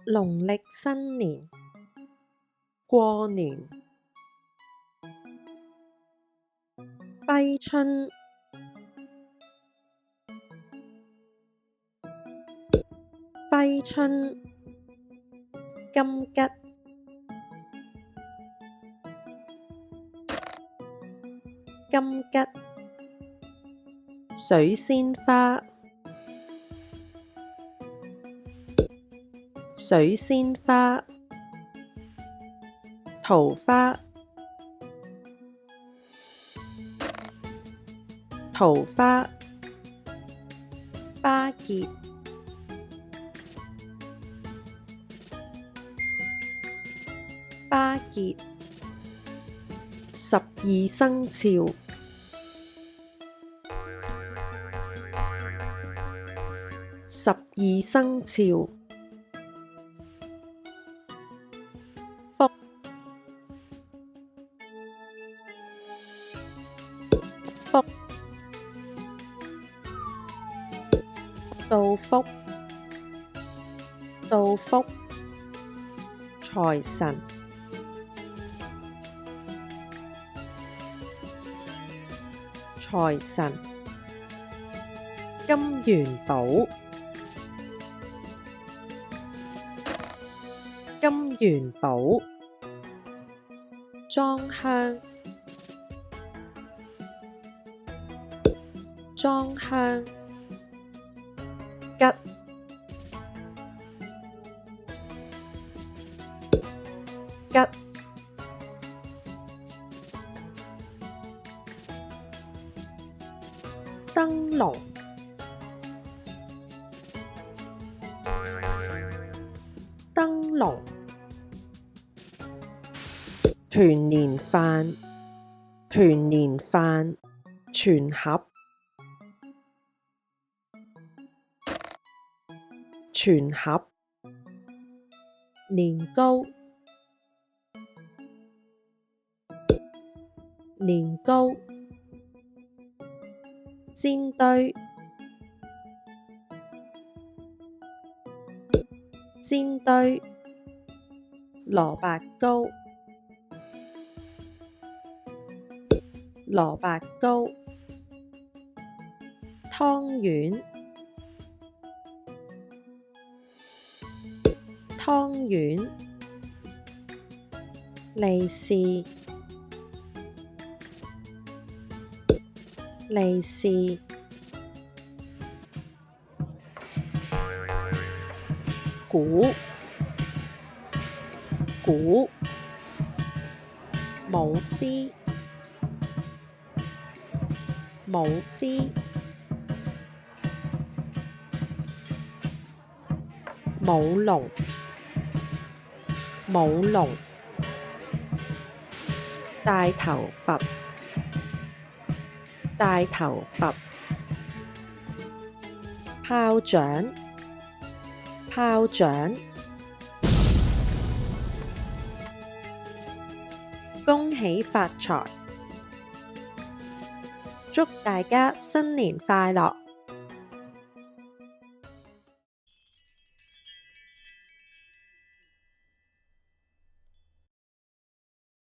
農曆新年，過年，揮春，揮春，金桔，金桔，水仙花，水仙花，桃花，桃花，巴結，巴結，12生肖，12生肖，福，福，到福，到福，財神，財神，金元寶，金元寶，裝香，裝香，桔，桔，燈籠，燈籠，團年飯，團年飯，全盒，全盒，年糕，年糕，煎堆，煎堆，蘿蔔糕，蘿蔔糕，湯圓，湯圓，利是，利是，鼓，鼓，舞獅，舞獅，舞龍，舞龍，大頭佛，大頭佛，炮仗，炮仗，恭喜發財，祝大家新年快樂！